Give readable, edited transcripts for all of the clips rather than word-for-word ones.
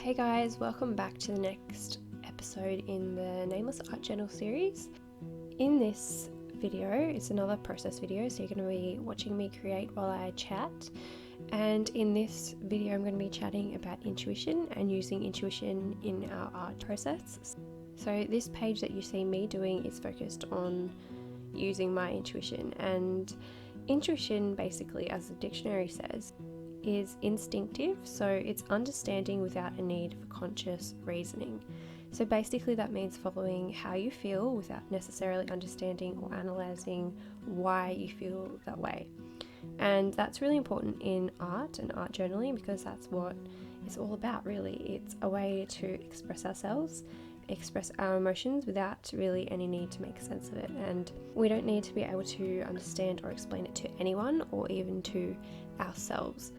Hey guys, welcome back to the next episode in the Nameless Art Journal series. In this video, it's another process video, so you're going to be watching me create while I chat. And in this video, I'm going to be chatting about intuition and using intuition in our art process. So this page that you see me doing is focused on using my intuition, and intuition, basically, as the dictionary says, is instinctive, so it's understanding without a need for conscious reasoning. So basically that means following how you feel without necessarily understanding or analysing why you feel that way. And that's really important in art and art journaling, because that's what it's all about, really. It's a way to express ourselves, express our emotions without really any need to make sense of it. And we don't need to be able to understand or explain it to anyone or even to ourselves.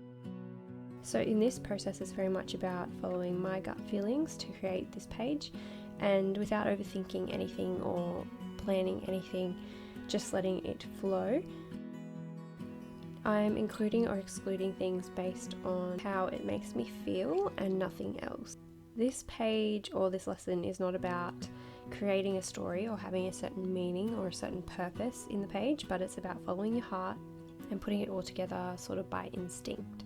So in this process, it's very much about following my gut feelings to create this page, and without overthinking anything or planning anything, just letting it flow. I'm including or excluding things based on how it makes me feel and nothing else. This page or this lesson is not about creating a story or having a certain meaning or a certain purpose in the page, but it's about following your heart and putting it all together sort of by instinct.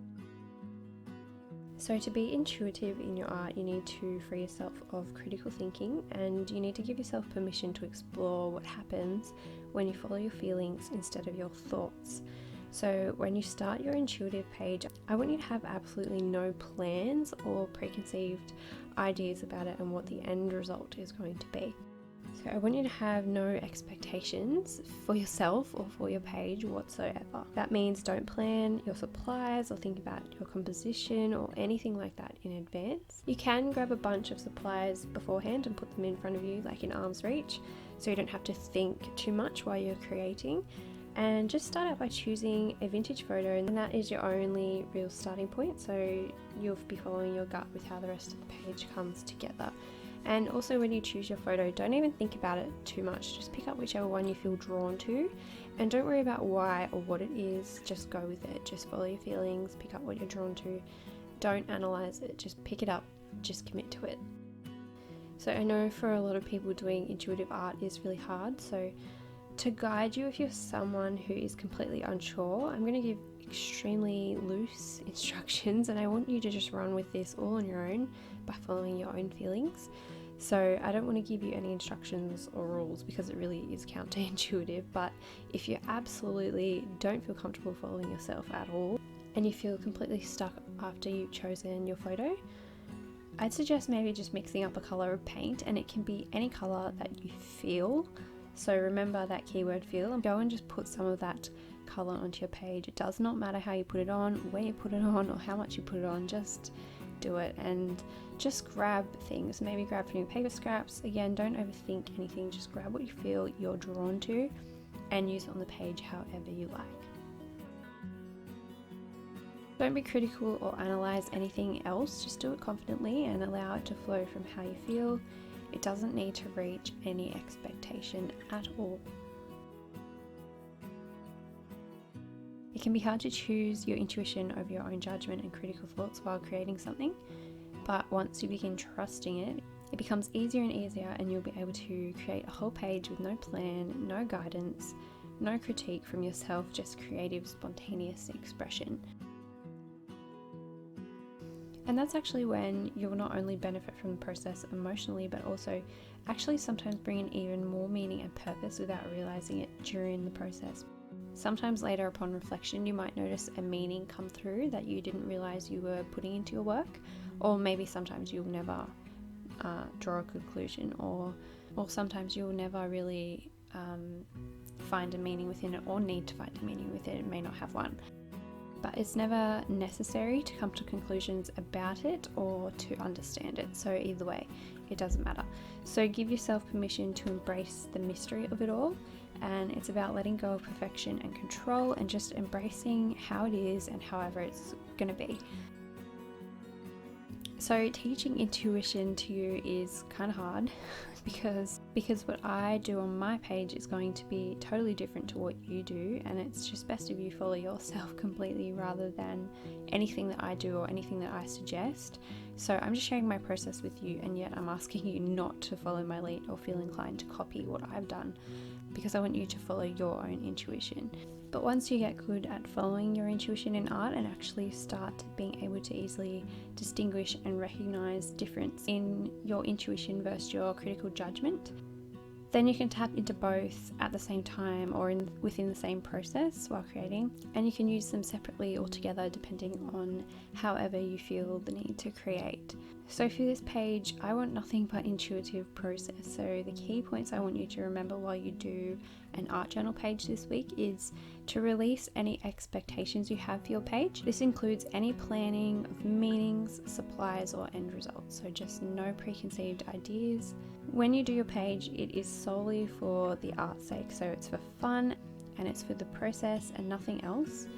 So to be intuitive in your art, you need to free yourself of critical thinking, and you need to give yourself permission to explore what happens when you follow your feelings instead of your thoughts. So when you start your intuitive page, I want you to have absolutely no plans or preconceived ideas about it and what the end result is going to be. So I want you to have no expectations for yourself or for your page whatsoever. That means don't plan your supplies or think about your composition or anything like that in advance. You can grab a bunch of supplies beforehand and put them in front of you, like in arm's reach, so you don't have to think too much while you're creating. And just start out by choosing a vintage photo, and that is your only real starting point, so you'll be following your gut with how the rest of the page comes together. And also, when you choose your photo, don't even think about it too much. Just pick up whichever one you feel drawn to, and don't worry about why or what it is. Just go with it. Just follow your feelings, pick up what you're drawn to. Don't analyze it, just pick it up, just commit to it. So I know for a lot of people, doing intuitive art is really hard. So to guide you, if you're someone who is completely unsure, I'm going to give extremely loose instructions, and I want you to just run with this all on your own by following your own feelings. So I don't want to give you any instructions or rules, because it really is counterintuitive. But if you absolutely don't feel comfortable following yourself at all, and you feel completely stuck after you've chosen your photo, I'd suggest maybe just mixing up a color of paint, and it can be any color that you feel. So remember that keyword feel, and go and just put some of that color onto your page. It does not matter how you put it on, where you put it on, or how much you put it on. Just do it, and just grab things. Maybe grab new paper scraps. Again, don't overthink anything. Just grab what you feel you're drawn to and use it on the page however you like. Don't be critical or analyze anything else. Just do it confidently and allow it to flow from how you feel. It doesn't need to reach any expectation at all. It can be hard to choose your intuition over your own judgment and critical thoughts while creating something, but once you begin trusting it, it becomes easier and easier, and you'll be able to create a whole page with no plan, no guidance, no critique from yourself, just creative, spontaneous expression. And that's actually when you'll not only benefit from the process emotionally, but also actually sometimes bring in even more meaning and purpose without realizing it during the process. Sometimes later, upon reflection, you might notice a meaning come through that you didn't realize you were putting into your work, or maybe sometimes you'll never draw a conclusion, or sometimes you'll never really find a meaning within it, or need to find a meaning within it. It may not have one. But it's never necessary to come to conclusions about it or to understand it. So either way, it doesn't matter. So give yourself permission to embrace the mystery of it all. And it's about letting go of perfection and control, and just embracing how it is and however it's going to be. So teaching intuition to you is kind of hard because because what I do on my page is going to be totally different to what you do, and it's just best if you follow yourself completely rather than anything that I do or anything that I suggest. So I'm just sharing my process with you, and yet I'm asking you not to follow my lead or feel inclined to copy what I've done, because I want you to follow your own intuition. But once you get good at following your intuition in art and actually start being able to easily distinguish and recognize difference in your intuition versus your critical judgment, then you can tap into both at the same time or within the same process while creating, and you can use them separately or together depending on however you feel the need to create. So for this page, I want nothing but intuitive process. So the key points I want you to remember while you do an art journal page this week is to release any expectations you have for your page. This includes any planning of meanings, supplies, or end results. So just no preconceived ideas. When you do your page, it is solely for the art's sake. So it's for fun and it's for the process and nothing else.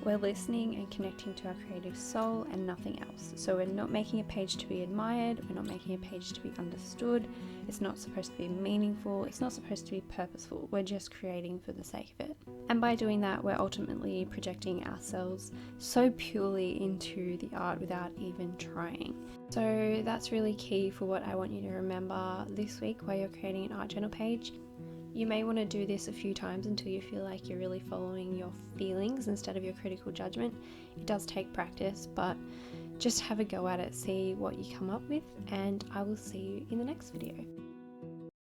We're listening and connecting to our creative soul and nothing else. So we're not making a page to be admired, we're not making a page to be understood, it's not supposed to be meaningful, it's not supposed to be purposeful, we're just creating for the sake of it. And by doing that, we're ultimately projecting ourselves so purely into the art without even trying. So that's really key for what I want you to remember this week while you're creating an art journal page. You may want to do this a few times until you feel like you're really following your feelings instead of your critical judgment. It does take practice, but just have a go at it, see what you come up with, and I will see you in the next video.